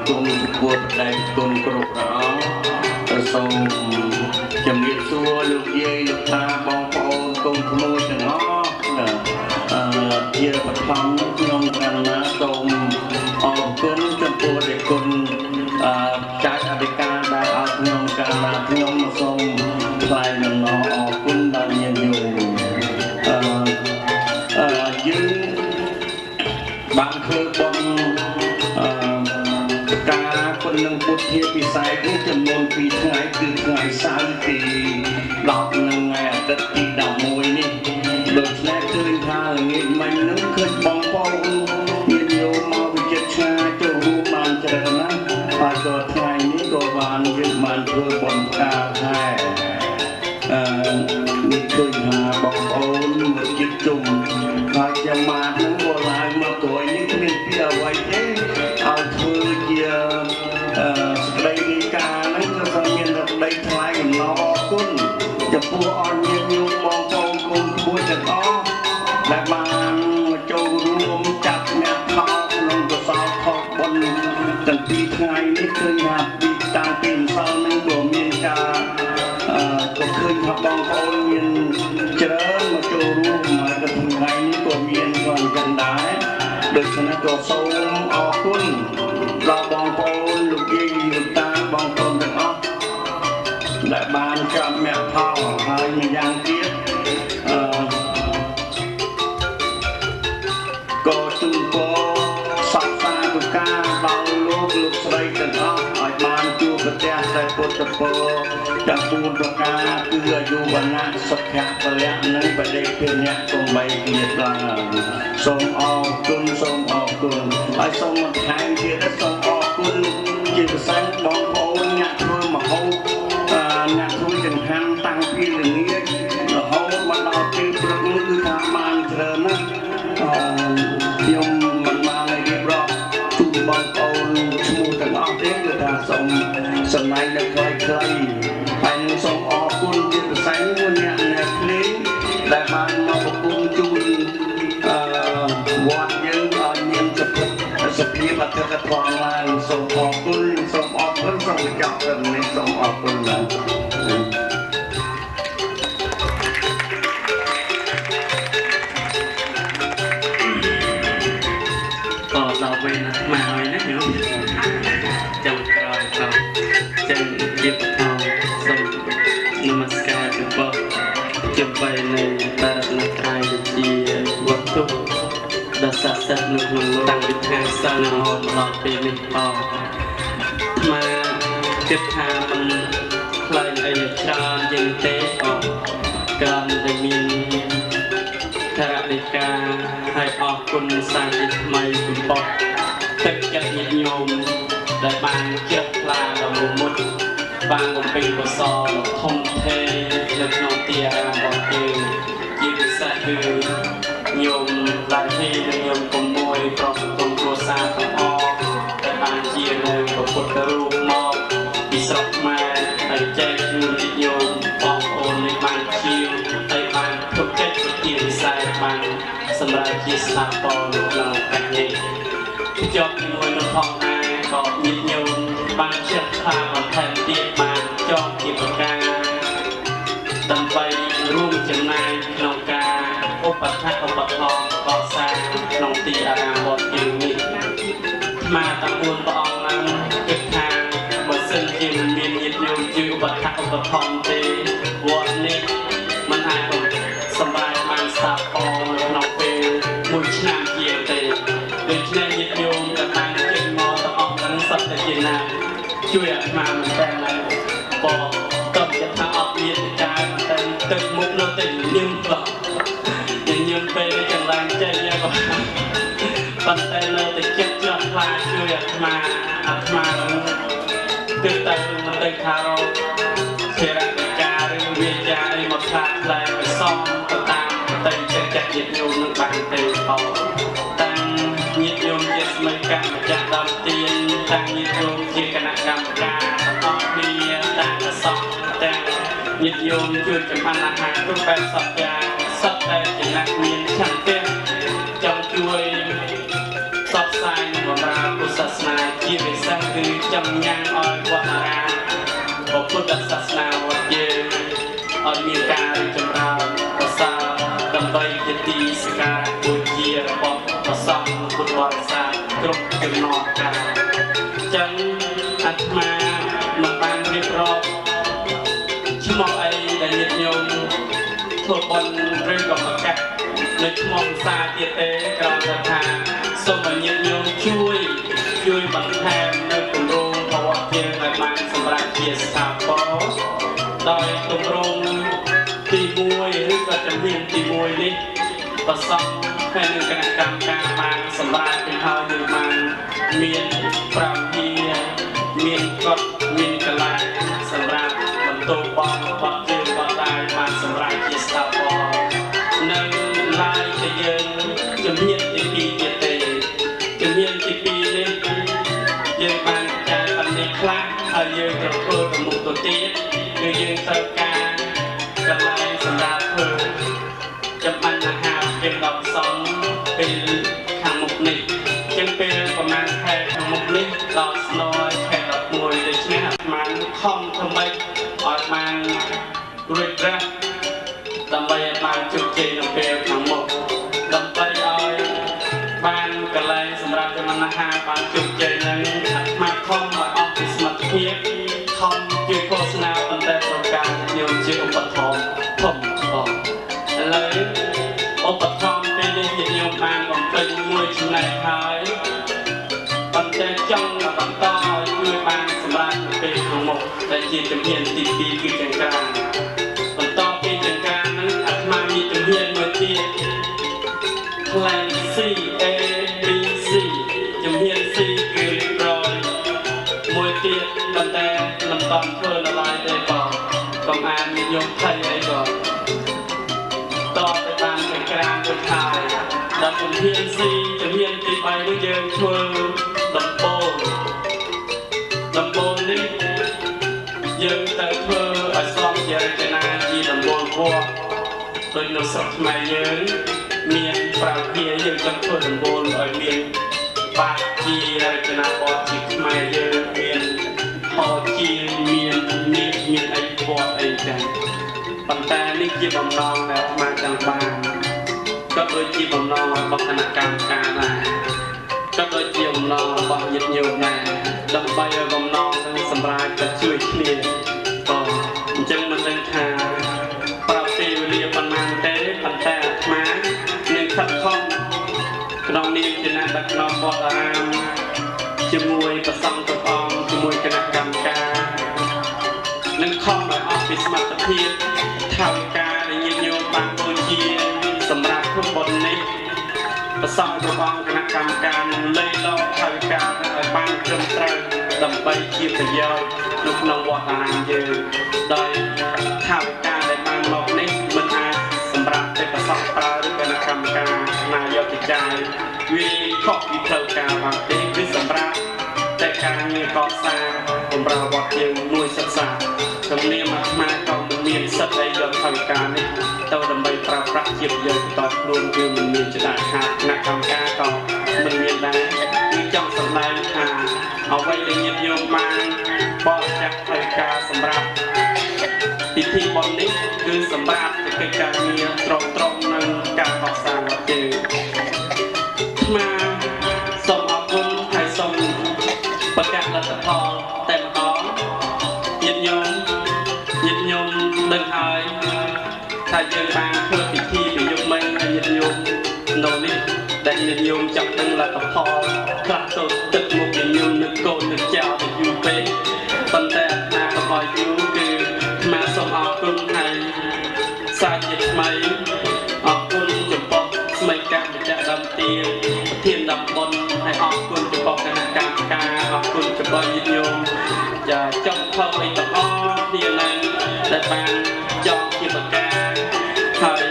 គុំចំពោះបដិគុណគ្រប់ព្រះអង្គសូមជំរាបសួរលោកយាយលោកតាបងប្អូនកូនក្មួយទាំងអស់ជាបឋមខ្ញុំកណ្ណាសូមអរគុណចំពោះដែលគុណចៅអធិការដែលឲ្យខ្ញុំកណ្ណាខ្ញុំសូមថ្លែងអំណរអរគុណដល់ញាតិញោមយើងបានធ្វើបុណ្យការប៉ុណ្ណឹងពុទ្ធជាពិសេសនេះចំនួន2ថ្ងៃគឺថ្ងៃសៅរ៍ទី10និងថ្ងៃអាទិត្យទី11នេះដូច្នេះឃើញថាល្ងាចមិញនឹងឃើញបងប្អូនញាតិញោមមកវិចិត្រឆ្ងាយចូលរួមបានច្រើនណាស់ហើយក៏ថ្ងៃនេះក៏បានយើងបានធ្វើបុណ្យការដែរនេះឃើញថាបងប្អូនមកជិតជុំហើយចាំមកនឹងក៏ឡើងមកក្រោយនេះគ្មានពីអ្វីទេឲ្យធ្វើជាស្ដីនៃការហ្នឹងគឺថាមានតែប្តីថ្លៃអំណរអរគុណចំពោះអរញាតិញោមបងប្អូនកូនក្មួយទាំងអស់ដែលបានមកចូលរួមចាត់អ្នកផលក្នុងកុសលផលបុណ្យទាំងពីរថ្ងៃនេះឃើញថាពីតាំងពីម្សិលនេះក៏មានការក៏ឃើញថាបងប្អូនមានច្រើនមកចូលរួមហើយក៏ថ្ងៃនេះក៏មានផងចឹងដែរដូច្នេះក៏សូមអរគុណដល់បងប្អូនលោកយាយលោកតាបងប្អូនទាំងអស់ដែលបានចាប់មគ្គផលហើយម្យ៉ាងទៀតក៏ជូនពរសព្វសាធុការដល់លោកស្រីទាំងអស់ឲ្យបានជួបប្រទះតែពុទ្ធពរទាំង4ប្រការគឺអាយុវណ្ណៈសុខៈពលៈនិងបដិភេណៈកុំបីទៀតឡើងសូមអរគុណសូមអរគុណហើយសូមបន្ថែមទៀតសូមអរគុណជាពិសេសបងប្អូនអ្នកធ្វើម្ហូបអ្នកធ្វើចង្ហាន់តាំងពីល្ងាចរហូតមកដល់ពេលព្រឹកនេះគឺថាបានច្រើនណាស់ខ្ញុំមិនបានរៀបរាប់ជូនបងប្អូនឈ្មោះទាំងអស់ទេគឺថាសូមសំណែងនៅខ្លីៗហើយនឹងសូមអរគុណជាពិសេសមួយអ្នកភ្លេងដែលបានមកប្រគំជូនវត្តយើងឲ្យមានសភាពអធិកធម៌ឡើងសូមអរគុណសូមអរគុណសូមចាប់ត្រឹមនេះសូមអរគុណឡើងដល់ពេលណាមកហើយណាញោមចាំក្រោយទៅចឹងជាបឋមសូមនមស្ការចំពោះចំបីនៃបរណត្រ័យជាវត្ថុដ៏ស័ក្តិសិទ្ធិនៅក្នុងលោកតាំងពីថ្ងៃសិលរហូតដល់ពេលនេះផងមកគិតថាមិនខ្លែងអីច្រើនជាងទេក៏ក្រំតែមានថារដីកាហើយអរគុណសាជាថ្មីពីបោះទឹកចិត្តញាតិញោមដែលបានជ្រះថ្លាដល់មុខបានបំពេញកុសលធំធេងនៅក្នុងទីអារាមរបស់យើងជាពិសេសគឺញោមឡាហ៊ីនិងញោមគុំមួយប្រុសគុំគ្រួសារទាំងអស់ដែលបានជានៅពុទ្ធរូបមកពីស្រុកខ្មែរហើយចែកជូនញាតិញោមបងប្អូននេះបានជាហើយបានទុកចិត្តជាពិសេសបានសម្រាប់ជាស្ថាបនិកនៅក្នុងកានេះជាប់ជាមួយនឹងផងដែរក៏ញាតិញោមបានជ្រះថ្លាបន្ថែមទៀតបានជាប់ជាប្រការដើម្បីរួមចំណែកក្នុងការឧបត្ថម្ភឧបត្ថម្ភកសាងក្នុងទីអារាមវត្តយើងនេះមកតាម4ព្រះអង្គឡើងគិតថាបើសិនជាមិនមានញាតិញោមជួយឧបត្ថម្ភឧបត្ថម្ភទេវត្តនេះមិនអាចសម្រាប់បានស្ថាបនាក្នុងពេល1ឆ្នាំជាទេដូច្នេះញាតិញោមក៏បានចេញមកទាំងអស់នឹងសត្វតែជាណាជួយអាត្មាមិនតែណាក៏ទៅជាថាអត់មានការតែទឹកមុខនៅតែញឹមផ្លោះញឹមពេលចង្រៃចេញក៏ប៉ុន្តែនៅតែចិត្តជ្រះថ្លាជួយអាត្មាគិតតែមិនដឹងថារកជារកការឬវិជាអីមកថាខ្លែងឲ្យសមទៅតាមតែចិត្តញាតិញោមនឹងបានទេផងតាំងញាតិញោមជាស្មីកម្មម្ចាស់ដើមទានតាំងញាតិញោមជាគណៈកម្មការទាំងអស់គ្នាតាំងប្រសពទាំងញាតិញោមជួយចម្អិនអាហារគ្រប់បែបសពយ៉ាងសពតែជាអ្នកមានឆន្ទៈចង់ជួយផ្សព្វផ្សាយបម្រើពុទ្ធសាសនាជាពិសេសគឺ ចាំញ៉ាំឲ្យវត្តអារាមពុទ្ធសាសនាវត្តយើងឲ្យមានការចម្រើនប្រសើរដើម្បីជាទីសក្ការៈបូជារបស់ព្រះសង្ឃពុទ្ធបរិស័ទគ្រប់ចំណោមកាលចឹងអាត្មាមិនបានរៀបរាប់ឈ្មោះអីដែលញាតិញោមធ្វើបុណ្យឬក៏ប្រកាសនៅឈ្មោះភាសាទៀតទេគ្រាន់តែថាសូមឲ្យញាតិញោមជួយបន្ថែមនៅគម្រោងរបស់យើងឲ្យបានសម្រាប់ជាស្ថាពរដោយគម្រោងទី1ឬក៏ជំនាញទី1នេះប្រសពហើយនឹងគណៈកម្មការបានសម្រាប់ពីហើយយើងបានមានប្រាជ្ញាមានកฎមានកលៈសម្រាប់បន្តបងរបស់យើងក៏ដែរបានសម្រាប់ជាស្ថាពរនៅឡើយតែយើងជំនាញទី2ទៀតទេជំនាញទី2នេះយើងបានចាយបណ្ឌិតខ្លះហើយយើងត្រូវធ្វើទៅមុខទៅទៀតគឺយើងត្រូវការកន្លែងសម្រាប់ធ្វើចំបានអាហារពេលដល់សងពេលខាងមុខនេះចឹងពេលប្រហែលខែខាងមុខនេះដល់ស្នយខែ11ដូច្នេះអាត្មាខំធ្វើម៉េចឲ្យបានរួចរាល់ដើម្បីឲ្យបានជោគជ័យនៅពេលខាងមុខដើម្បីឲ្យបានកន្លែងសម្រាប់ចំណានអាហារបានជោគជ័យនឹងអាត្មាខំឲ្យអស់ពីសមត្ថភាពខំជួយឃោសនាប៉ុន្តែប្រការខ្ញុំជាឧបត្ថម្ភធំបងឥឡូវឧបត្ថម្ភពេលនេះខ្ញុំបានបំពេញមួយចំណែកហើយប៉ុន្តែចង់បន្តឲ្យជួយបានសម្រាប់ពេលខាងមុខដែលជាជំនាញទី2គឺចង្ក្រានបន្តពីចង្ក្រានហ្នឹងអាត្មាមានជំនាញមួយទៀតផ្លែ C A B C ជំនាញ C គឺរៀបរយមួយទៀតប៉ុន្តែមិនតន់ធ្វើនៅឡើយទេបងកុំអាននិយមថៃអីបងតបទៅបានចង្ក្រានទៅហើយដល់ជំនាញ C ជំនាញទី3នេះយើងធ្វើដំបូលនេះយើងទៅធ្វើឲ្យស្របជារចនាជាដំបូលវត្តដោយនៅស្រុកខ្មែរយើងមានប្រាជ្ញាយើងចង់ធ្វើដំបូលឲ្យមានបាក់ជារចនាបថជាខ្មែរយើងមានហោជាមានអីវត្តអីចឹងប៉ុន្តែនេះជាបំណងដែលអាត្មាចង់បានក៏ដូចជាបំណងរបស់គណៈកម្មការដែរក៏ដូចជាបំណងរបស់ញាតិញោមដែរដើម្បីឲ្យបំណងនឹងសម្រាប់ទៅជួយគ្នាក៏អញ្ចឹងមិនដឹងថាប្រាប់ពេលវេលាប៉ុន្មានទេប៉ុន្តែអាត្មានឹងខិតខំក្នុងនាមជាអ្នកដឹកនាំវត្តអារាមជាមួយព្រះសង្ឃទាំងអង្គជាមួយគណៈកម្មការនឹងខំឲ្យអស់ពីសមត្ថភាពថវិកាដែលញាតិញោមបានបូជាសម្រាប់ធ្វើបុណ្យនេះព្រះសង្ឃទាំងអង្គគណៈកម្មការនឹងលេខដល់ថវិកាឲ្យបានត្រឹមត្រូវដើម្បីជាប្រយោជន៍នៅក្នុងវត្តអារាមយើងដោយថវិកាដែលបានមកនេះមិនអាចសម្រាប់តែព្រះសង្ឃប្រើឬគណៈកម្មការណាយកទៅចាយវាខុសពីផ្លូវការបានទេគឺសម្រាប់តែការងារកសាងបំរើវត្តយើងមួយសិក្សាក្នុងនាមអាត្មាក៏មិនមានសិទ្ធិអីយកថវិកានេះទៅដើម្បីប្រើប្រាស់ជាប្រយោជន៍បន្តខ្លួនគឺមិនមានចតាខាតគណៈកម្មការក៏មិនមានដែរគឺចង់សម្ដែងថាអ្វីដែលញាតិញោមបានបរិច្ចាគថវិកាសម្រាប់ពិធីបុណ្យនេះគឺសម្រាប់កិច្ចការងារត្រង់នឹងការកសាងវត្តយើងអាត្មាសូមអរគុណហើយសូមប្រកាសលទ្ធផលតែម្ដងញាតិញោមដឹងហើយថាយើងបានធ្វើពិធីប្រយុទ្ធមិញឲ្យញាតិញោមនៅនេះដែលញាតិញោមចាប់ដឹងលទ្ធផលខ្លះទៅទឹកមុខញាតិញោមនឹកកូននឹកចៅទៅយូរពេកប៉ុន្តែអាត្មាក៏ឲ្យយូរគឺអាត្មាសូមអរគុណហើយសាជាថ្មីអរគុណចំពោះស្មីការម្ចាស់ដើមទានប្រធានតំបន់ហើយអរគុណចំពោះគណៈកម្មការអរគុណចំពោះញាតិញោមចាចង់ធ្វើអីទាំងអស់គ្នាឡើងដែលបានចង់ជាប្រការហើយ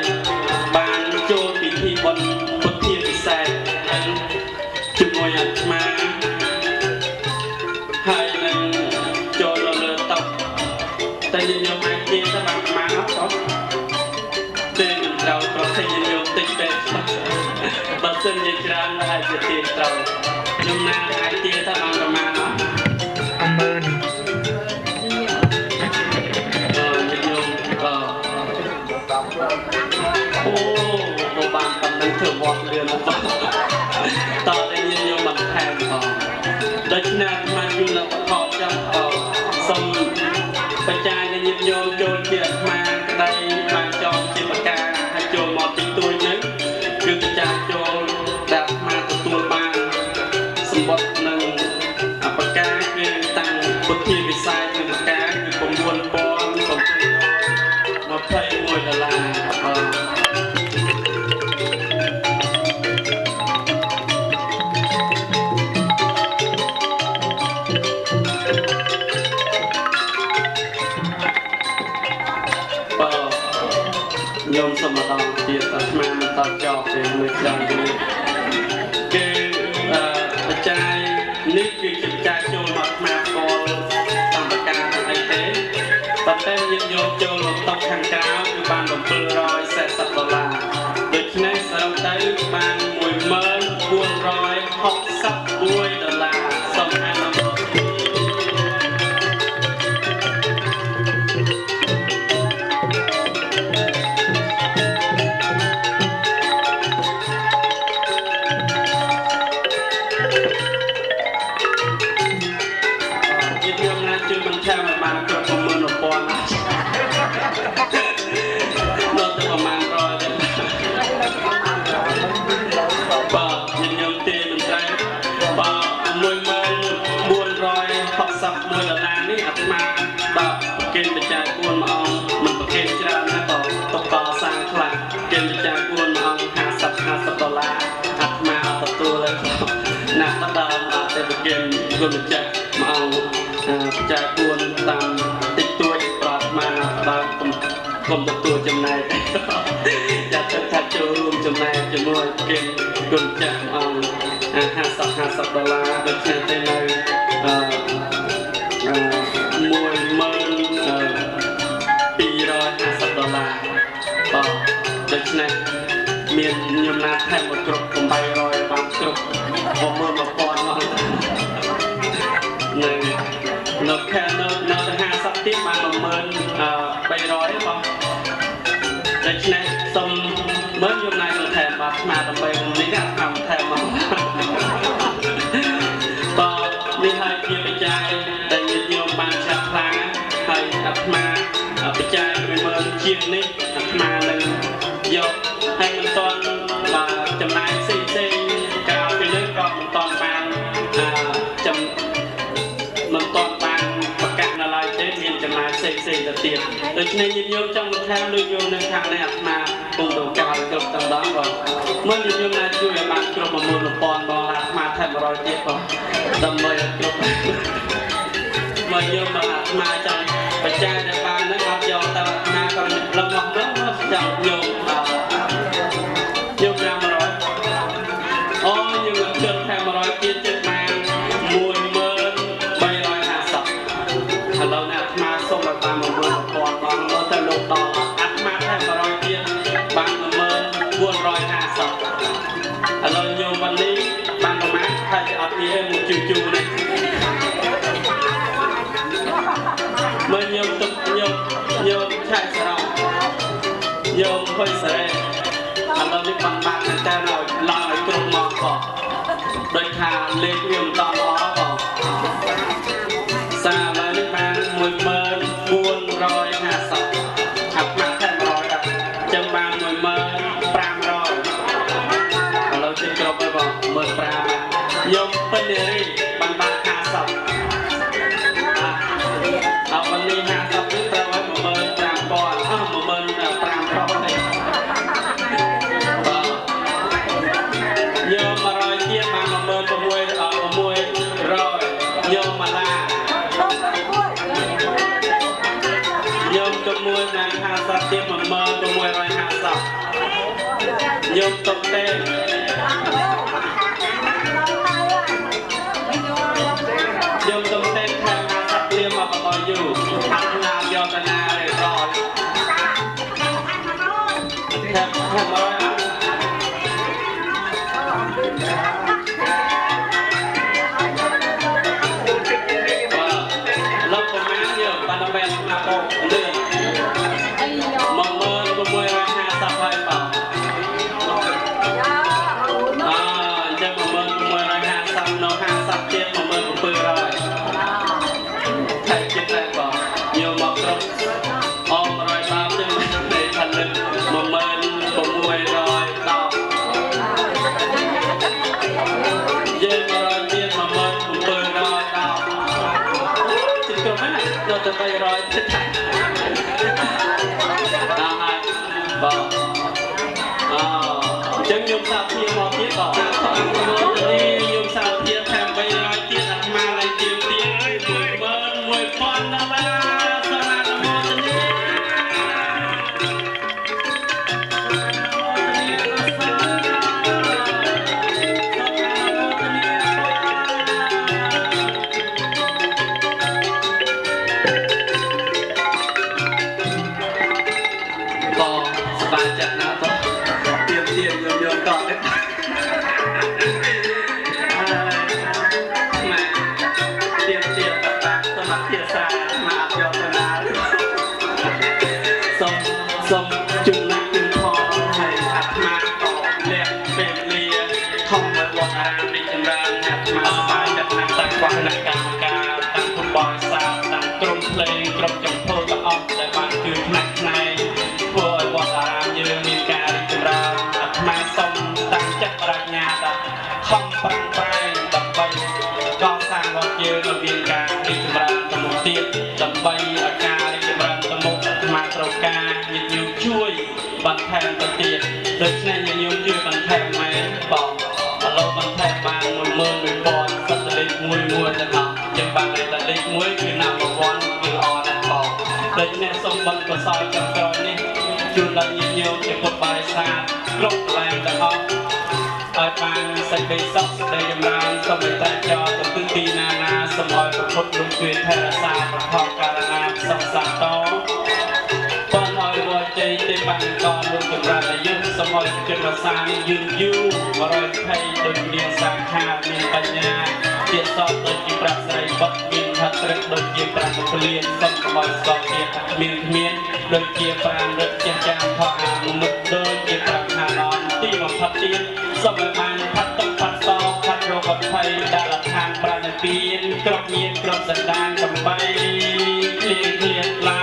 បានចូលពិធីបុណ្យពុទ្ធិពិសេសជាមួយអាត្មាហើយនឹងចូលលើតុតែញាតិញោមអាចទានទៅបានប្រមាណអត់ទេទេមិនត្រូវប្រសិទ្ធញាតិញោមតិចពេកបើសិនជាច្រើនអាចជាទានត្រូវខ្ញុំណាអាចទានទៅបានប្រមាណអត់ ពុទ្ធិវិស័យនឹងការគឺ9,721 ដុល្លារញោមសមដងទៀតអាត្មាមិនតចោលទេមួយច្រើនទៀតគឺបច្ច័យនេះគឺជាបច្ច័យចូលមកអាត្មាផ្ទាល់សម្បការទាំងអីទេប៉ុន្តែយើងយកចូលមកតុកខាងក្រៅគឺបាន740 ដុល្លារដូច្នេះសរុបទៅបាន 1461 ដុល្លារសូមអនុមោទនាគេបច្ច័យ4មួយអង្គមិនប្រគេនច្រើនណាស់ក៏តបតសាងខ្លះគេបច្ច័យ4មួយអង្គ50 ដុល្លារអាត្មាអត់ទទួលទេណាស់ដល់អត់ទេប្រគេនគុណម្ចាស់មួយអង្គបច្ច័យ4តាមតិចតួចប្រាថ្នាដល់គុំទទួលចំណែកចាត់ទៅថាចូលរួមចំណែកជាមួយគេគុណម្ចាស់មួយអង្គ50 ដុល្លារដូចគ្នាទៅនៅ12050 ដុល្លារបាទដូច្នេះមានខ្ញុំណាថែមមកគ្រប់800បានគ្រប់11000មកនៅខែនៅ50ទៀតបាន10300បងដូច្នេះសូមមើលខ្ញុំណានឹងថែមបាទស្មារតីនេះណាតាមថែមមកបាទនេះហើយជាបច្ច័យដែលខ្ញុំបានចាត់ផ្លាហើយអាត្មាបច្ច័យ10000ជាងនេះអាត្មានឹងយកហើយមិនទាន់ចំណាយផ្សេងក្រៅពីនេះក៏មិនទាន់បានមិនទាន់បានប្រកាសនៅឡើយទេមានចំណាយផ្សេងទៅទៀតដូច្នេះយើងចង់បន្ថែមដូចយើងនៅខាងនេះអាត្មាគង់ទៅការគ្រប់ទាំងដងបងមើលយើងណាជួយឲ្យបានគ្រប់11000បងអាត្មាថែម100ទៀតបងដើម្បីឲ្យគ្រប់មកយើងមកអាត្មាចង់បច្ច័យដែលបានហ្នឹងអត់យកទៅអាត្មាក៏លំអស់ហ្នឹងចង់យក500អូយើងជិតថែម100ទៀតជិតបាន10350ឥឡូវនេះអាត្មាសូមឲ្យបាន11000បងមើលទៅលោកដល់អាត្មាថែម100ទៀតបាន14450ឥឡូវយើងวันนี้បានប្រមាណថាจะអត់មានមួយជូនេះមើលខ្ញុំទឹកខ្ញុំឆាយស្រោខ្ញុំហុយស្រែឥឡូវនេះបានបាក់តែឲ្យឡើងឲ្យគ្រប់មកផងដោយថាលេខវាមិនតល្អផងសារឥឡូវនេះបាន14450អាត្មាថែម100ដល់ចឹងបាន15500ឥឡូវជិះគ្រប់ហើយបង15000ខ្ញុំពេញនារីបាន50เอาวันนี้50นี่แปลว่า15000អស់15000យក100ទៀតបាន16600យកមកឡាយកជាមួយបាន50ទៀត16150យកតុកទេយកតុកទេខាង50លាមមកបយូអាត្មាយកតាណាររយថា100លោកប្រមាណយកបានដល់បែបណាបោកលឿន16650ហើយបងអញ្ចឹង16650នៅ50ទៀត17700 จะไปรอยจะถ่ายบอกจึงยมสาวเพียงบอกที่บอกนี่ยมสาวเพียงแถมไปรอยที่อัดมาอะไรเตียงเตียงเบิร์นมวยปอนนะบ้าสนามมอตนี่สบายจัดนะต่อเตรียมโยนก่อนเลยมาเตรียมต่างๆสมัครเทียสามาอับยอดนาสมจุ่มนักจุ่มทองให้อัดมาต่อเรียกเป็นเรียท่องมาวัดอารามดิจำรานอัดมาสบายจัดนักตั้งกว่านักการการตั้งฟุตบอลสาวตั้งกลุ่มเพลงกลุ่มจังโพตะออกแต่บ้านคือหนักในพวกวัดอารามยืนมีการจำรานอัดมาส่งตั้งจักรราญาตัดคำปังไปดับใบก็สร้างวัดยืนมีการจำรานตมุเตียดับใบอาการจำรานตมุมาตรการยินยูช่วยบันแทนตะเตียโดยในยินยูช่วยบันแทนไหมบอกเราบันแทนบางมือมือบอลสัตว์เล็กมวยจะทำยังบางในตะเล็กมวยคือนำมาวันคืออ่อนบอกโดยในสมบัติก็ซอยกับกรณีจุลยินยูจะพบใบซาลบแรงจะออกไอ้ปางใส่ไปซับได้ยำรานสมัยแต่จอตัวตึ้งตีนาสมอยประพดลุงเกวียนแพร่ซาประพอบการนาสังสารต่อตอนอ้อยวัวใจเต็มบังก่อนลุงกำลังยืนสมอยจุดมาซายืนยูวรอยไทยโดยเรียนสังขารมีปัญญาเทียบสอบโดยจีบรักใส่บัดมีทัดเริกโดยจีบรักเปลี่ยนสมอยสอบเทียบมีเมียนโดยจีบรักเริกเจียจางพออ่านมุดโดยจีบรักหานอนที่มาพัดเตียนสมัยมันพัดต้องพัดซอกพัดโรคไทยดาลทางปราณปีนกรอบเงียบกรอบสันดานกับใบเกลียดลา